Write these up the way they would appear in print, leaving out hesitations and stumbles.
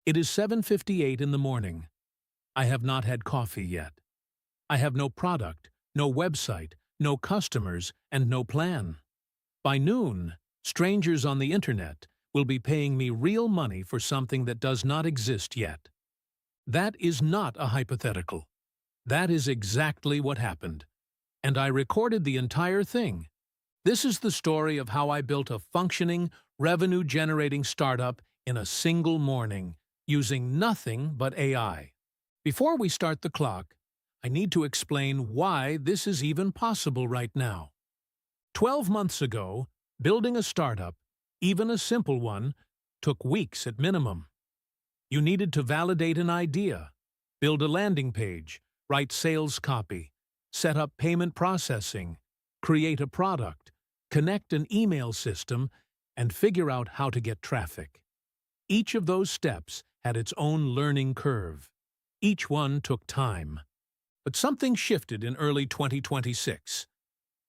It is 7:58 in the morning. I have not had coffee yet. I have no product, no website, no customers, and no plan. By noon, strangers on the internet will be paying me real money for something that does not exist yet. That is not a hypothetical. That is exactly what happened. And I recorded the entire thing. This is the story of how I built a functioning, revenue-generating startup in a single morning, using nothing but AI. Before we start the clock, I need to explain why this is even possible right now. 12 months ago, building a startup, even a simple one, took weeks at minimum. You needed to validate an idea, build a landing page, write sales copy, set up payment processing, create a product, connect an email system, and figure out how to get traffic. Each of those steps had its own learning curve. Each one took time. But something shifted in early 2026.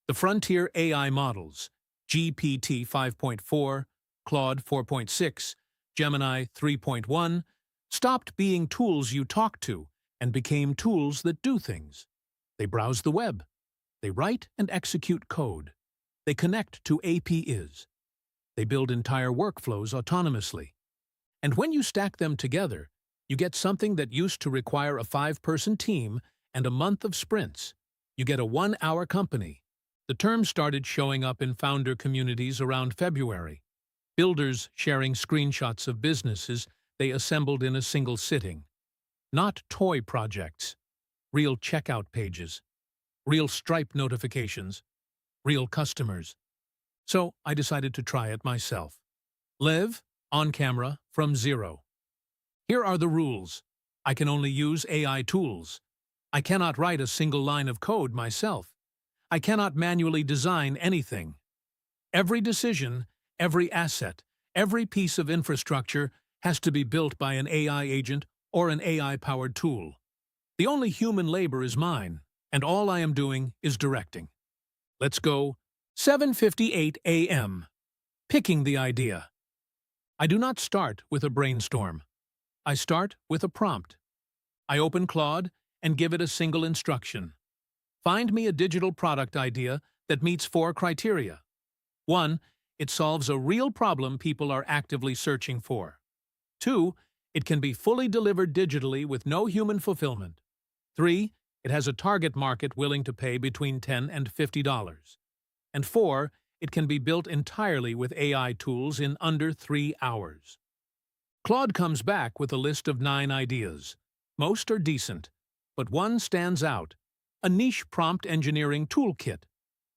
The frontier AI models, GPT 5.4, Claude 4.6, Gemini 3.1, stopped being tools you talk to and became tools that do things. They browse the web. They write and execute code. They connect to APIs. They build entire workflows autonomously. And when you stack them together, you get something that used to require a 5-person team and a month of sprints. You get a 1-hour company. The term started showing up in founder communities around February. Builders sharing screenshots of businesses they assembled in a single sitting. Not toy projects. Real checkout pages. Real Stripe notifications. Real customers. So I decided to try it myself. Live, on camera, from zero. Here are the rules. I can only use AI tools. I cannot write a single line of code myself. I cannot manually design anything. Every decision, every asset, every piece of infrastructure has to be built by an AI agent or an AI-powered tool. The only human labor is mine, and all I am doing is directing. Let's go. 7:58 a.m. Picking the idea. I do not start with a brainstorm. I start with a prompt. I open Claude and give it a single instruction. Find me a digital product idea that meets 4 criteria. 1. It solves a real problem people are actively searching for. 2. It can be fully delivered digitally with no human fulfillment. 3. It has a target market willing to pay between $10 and $50. And 4. It can be built entirely with AI tools in under 3 hours. Claude comes back with a list of 9 ideas. Most are decent, but one stands out: a niche prompt engineering toolkit,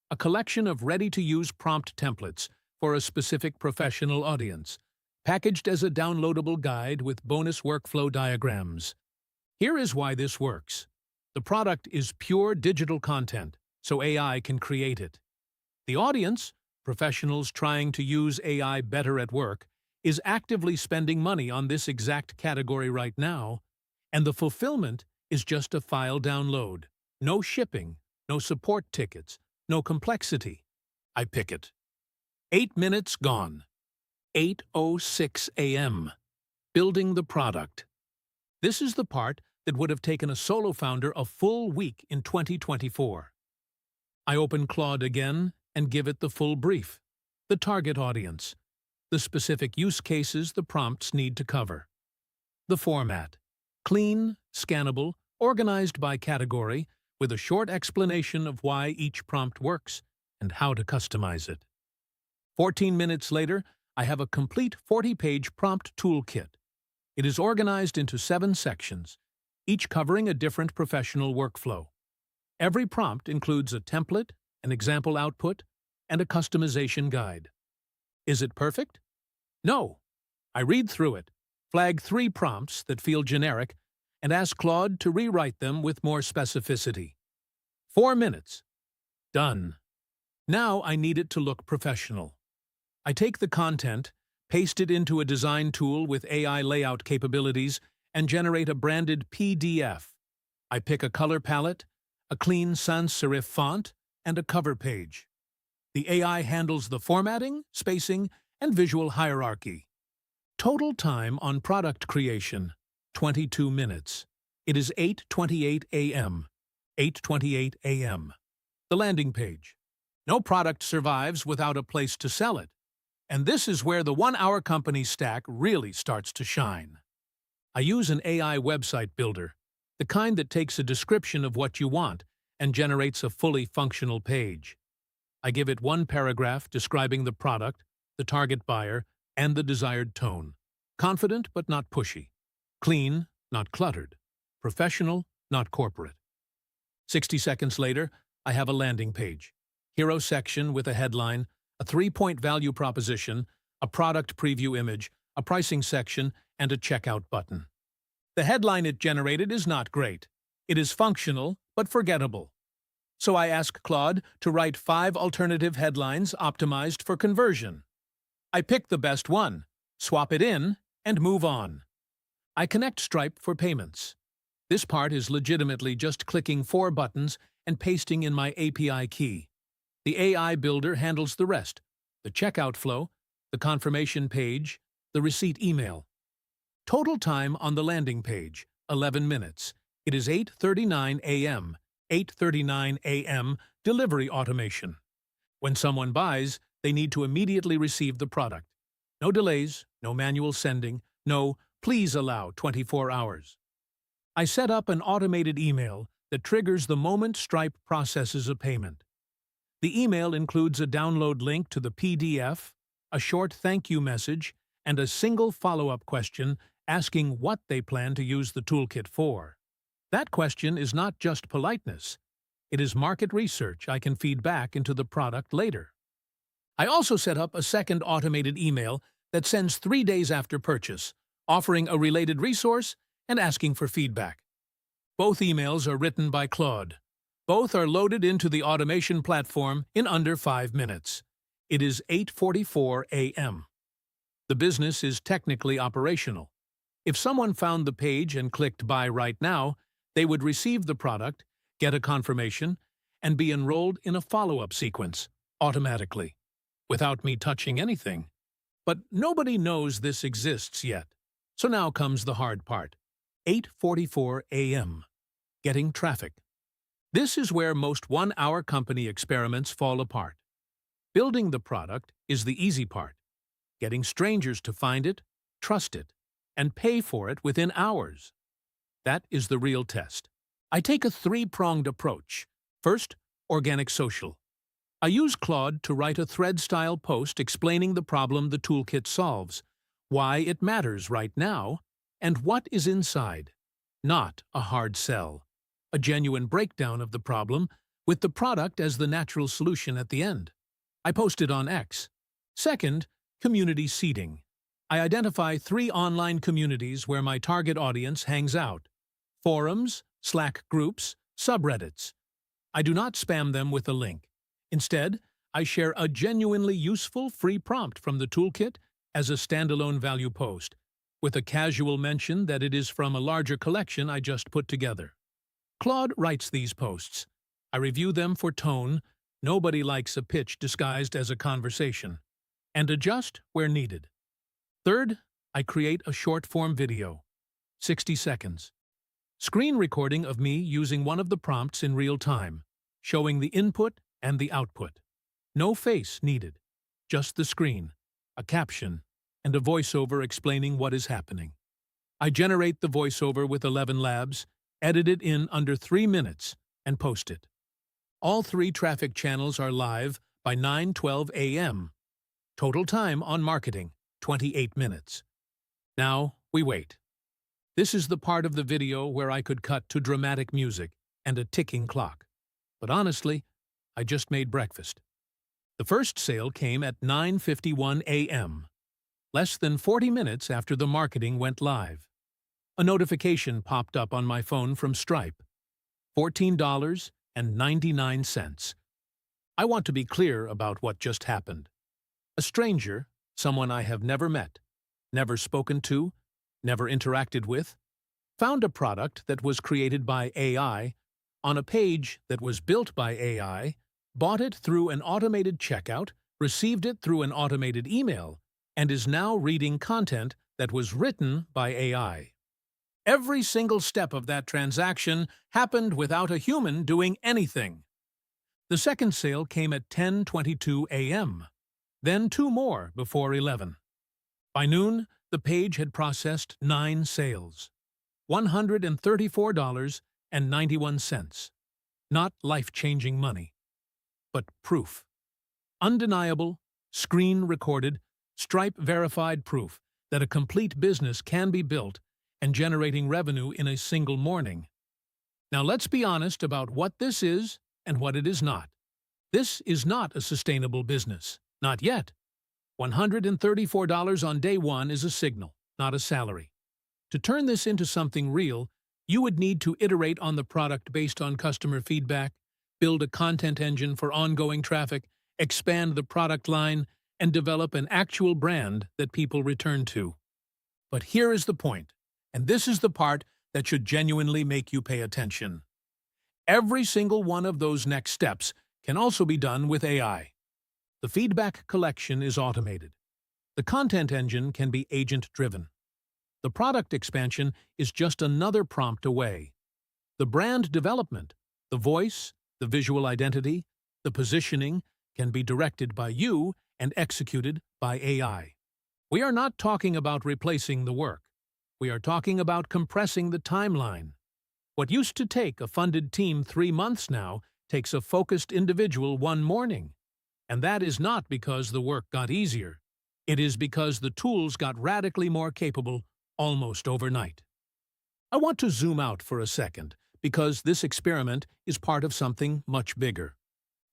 a collection of ready-to-use prompt templates for a specific professional audience, packaged as a downloadable guide with bonus workflow diagrams. Here is why this works. The product is pure digital content, so AI can create it. The audience, professionals trying to use AI better at work, is actively spending money on this exact category right now, and the fulfillment is just a file download. No shipping, no support tickets, no complexity. I pick it. 8 minutes gone. 8:06 a.m. Building the product. This is the part that would have taken a solo founder a full week in 2024. I open Claude again and give it the full brief, the target audience, the specific use cases the prompts need to cover. The format: clean, scannable, organized by category, with a short explanation of why each prompt works and how to customize it. 14 minutes later, I have a complete 40-page prompt toolkit. It is organized into 7 sections, each covering a different professional workflow. Every prompt includes a template, an example output, and a customization guide. Is it perfect? No. I read through it, flag 3 prompts that feel generic, and ask Claude to rewrite them with more specificity. 4 minutes. Done. Now I need it to look professional. I take the content, paste it into a design tool with AI layout capabilities, and generate a branded PDF. I pick a color palette, a clean sans serif font, and a cover page. The AI handles the formatting, spacing, and visual hierarchy. Total time on product creation, 22 minutes. It is 8:28 a.m. 8:28 a.m. The landing page. No product survives without a place to sell it. And this is where the one-hour company stack really starts to shine. I use an AI website builder, the kind that takes a description of what you want and generates a fully functional page. I give it one paragraph describing the product, the target buyer, and the desired tone. Confident but not pushy. Clean, not cluttered. Professional, not corporate. 60 seconds later, I have a landing page. Hero section with a headline, a 3-point value proposition, a product preview image, a pricing section, and a checkout button. The headline it generated is not great. It is functional, but forgettable. So I ask Claude to write 5 alternative headlines optimized for conversion. I pick the best one, swap it in, and move on. I connect Stripe for payments. This part is legitimately just clicking 4 buttons and pasting in my API key. The AI builder handles the rest, the checkout flow, the confirmation page, the receipt email. Total time on the landing page, 11 minutes. It is 8:39 a.m. 8:39 a.m. Delivery automation. When someone buys, they need to immediately receive the product. No delays, no manual sending, no "please allow 24 hours." I set up an automated email that triggers the moment Stripe processes a payment. The email includes a download link to the PDF, a short thank you message, and a single follow-up question asking what they plan to use the toolkit for. That question is not just politeness. It is market research I can feed back into the product later. I also set up a second automated email that sends 3 days after purchase, offering a related resource and asking for feedback. Both emails are written by Claude. Both are loaded into the automation platform in under 5 minutes. It is 8:44 a.m. The business is technically operational. If someone found the page and clicked Buy Right Now, they would receive the product, get a confirmation, and be enrolled in a follow-up sequence, automatically, without me touching anything. But nobody knows this exists yet. So now comes the hard part. 8:44 a.m. Getting traffic. This is where most one-hour company experiments fall apart. Building the product is the easy part. Getting strangers to find it, trust it, and pay for it within hours. That is the real test. I take a 3-pronged approach. First, organic social. I use Claude to write a thread-style post explaining the problem the toolkit solves, why it matters right now, and what is inside. Not a hard sell. A genuine breakdown of the problem, with the product as the natural solution at the end. I post it on X. Second, community seeding. I identify 3 online communities where my target audience hangs out. Forums, Slack groups, subreddits. I do not spam them with a link. Instead, I share a genuinely useful free prompt from the toolkit as a standalone value post, with a casual mention that it is from a larger collection I just put together. Claude writes these posts. I review them for tone, nobody likes a pitch disguised as a conversation, and adjust where needed. Third, I create a short-form video, 60 seconds. Screen recording of me using one of the prompts in real time, showing the input and the output. No face needed, just the screen, a caption, and a voiceover explaining what is happening. I generate the voiceover with 11 Labs, edit it in under 3 minutes, and post it. All 3 traffic channels are live by 9:12 a.m. Total time on marketing, 28 minutes. Now, we wait. This is the part of the video where I could cut to dramatic music and a ticking clock. But honestly, I just made breakfast. The first sale came at 9:51 a.m., less than 40 minutes after the marketing went live. A notification popped up on my phone from Stripe. $14.99. I want to be clear about what just happened. A stranger, someone I have never met, never spoken to, never interacted with, found a product that was created by AI on a page that was built by AI, bought it through an automated checkout, received it through an automated email, and is now reading content that was written by AI. Every single step of that transaction happened without a human doing anything. The second sale came at 10:22 a.m., then two more before 11. By noon, the page had processed 9 sales, $134.91. Not life-changing money, but proof. Undeniable, screen-recorded, Stripe-verified proof that a complete business can be built and generating revenue in a single morning. Now let's be honest about what this is and what it is not. This is not a sustainable business. Not yet. $134 on day one is a signal, not a salary. To turn this into something real, you would need to iterate on the product based on customer feedback, build a content engine for ongoing traffic, expand the product line, and develop an actual brand that people return to. But here is the point, and this is the part that should genuinely make you pay attention. Every single one of those next steps can also be done with AI. The feedback collection is automated. The content engine can be agent-driven. The product expansion is just another prompt away. The brand development, the voice, the visual identity, the positioning can be directed by you and executed by AI. We are not talking about replacing the work. We are talking about compressing the timeline. What used to take a funded team 3 months now takes a focused individual 1 morning. And that is not because the work got easier. It is because the tools got radically more capable almost overnight. I want to zoom out for a second because this experiment is part of something much bigger.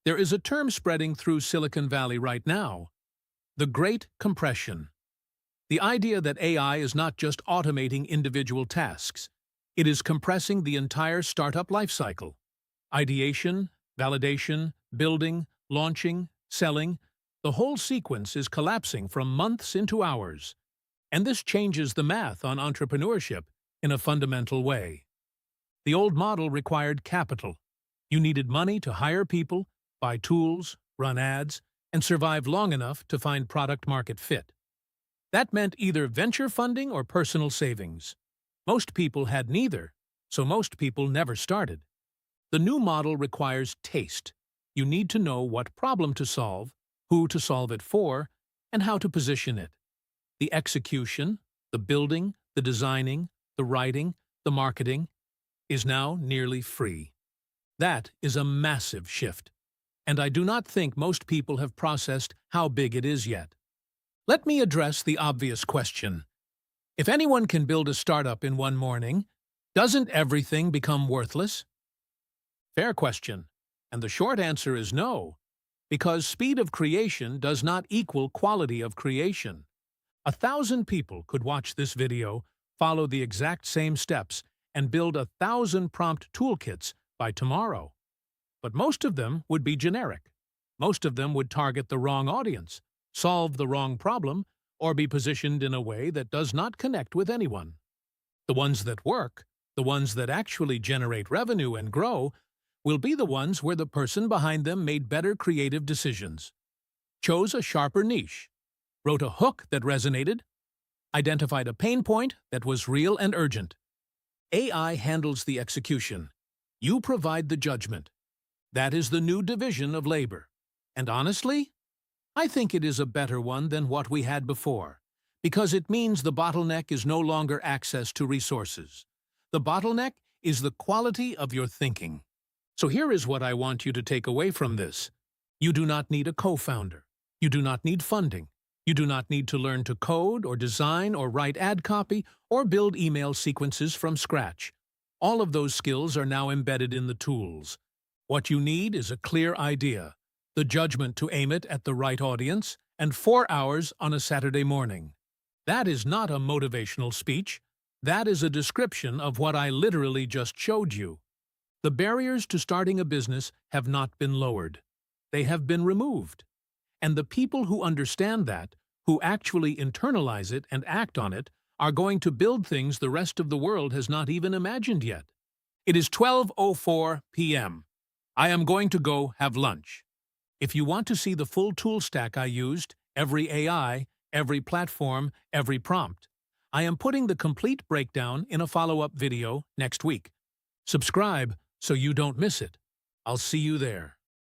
There is a term spreading through Silicon Valley right now: the Great Compression. The idea that AI is not just automating individual tasks, it is compressing the entire startup lifecycle. Ideation, validation, building, launching, selling, the whole sequence is collapsing from months into hours. And this changes the math on entrepreneurship in a fundamental way. The old model required capital. You needed money to hire people, buy tools, run ads, and survive long enough to find product-market fit. That meant either venture funding or personal savings. Most people had neither, so most people never started. The new model requires taste. You need to know what problem to solve, who to solve it for, and how to position it. The execution, the building, the designing, the writing, the marketing is now nearly free. That is a massive shift, and I do not think most people have processed how big it is yet. Let me address the obvious question. If anyone can build a startup in 1 morning, doesn't everything become worthless? Fair question, and the short answer is no, because speed of creation does not equal quality of creation. 1,000 people could watch this video, follow the exact same steps, and build 1,000 prompt toolkits by tomorrow. But most of them would be generic. Most of them would target the wrong audience, solve the wrong problem, or be positioned in a way that does not connect with anyone. The ones that work, the ones that actually generate revenue and grow, will be the ones where the person behind them made better creative decisions, chose a sharper niche, wrote a hook that resonated, identified a pain point that was real and urgent. AI handles the execution. You provide the judgment. That is the new division of labor. And honestly, I think it is a better one than what we had before, because it means the bottleneck is no longer access to resources. The bottleneck is the quality of your thinking. So here is what I want you to take away from this. You do not need a co-founder. You do not need funding. You do not need to learn to code or design or write ad copy or build email sequences from scratch. All of those skills are now embedded in the tools. What you need is a clear idea, the judgment to aim it at the right audience, and 4 hours on a Saturday morning. That is not a motivational speech. That is a description of what I literally just showed you. The barriers to starting a business have not been lowered. They have been removed. And the people who understand that, who actually internalize it and act on it, are going to build things the rest of the world has not even imagined yet. It is 12:04 p.m. I am going to go have lunch. If you want to see the full tool stack I used, every AI, every platform, every prompt, I am putting the complete breakdown in a follow-up video next week. Subscribe so you don't miss it. I'll see you there.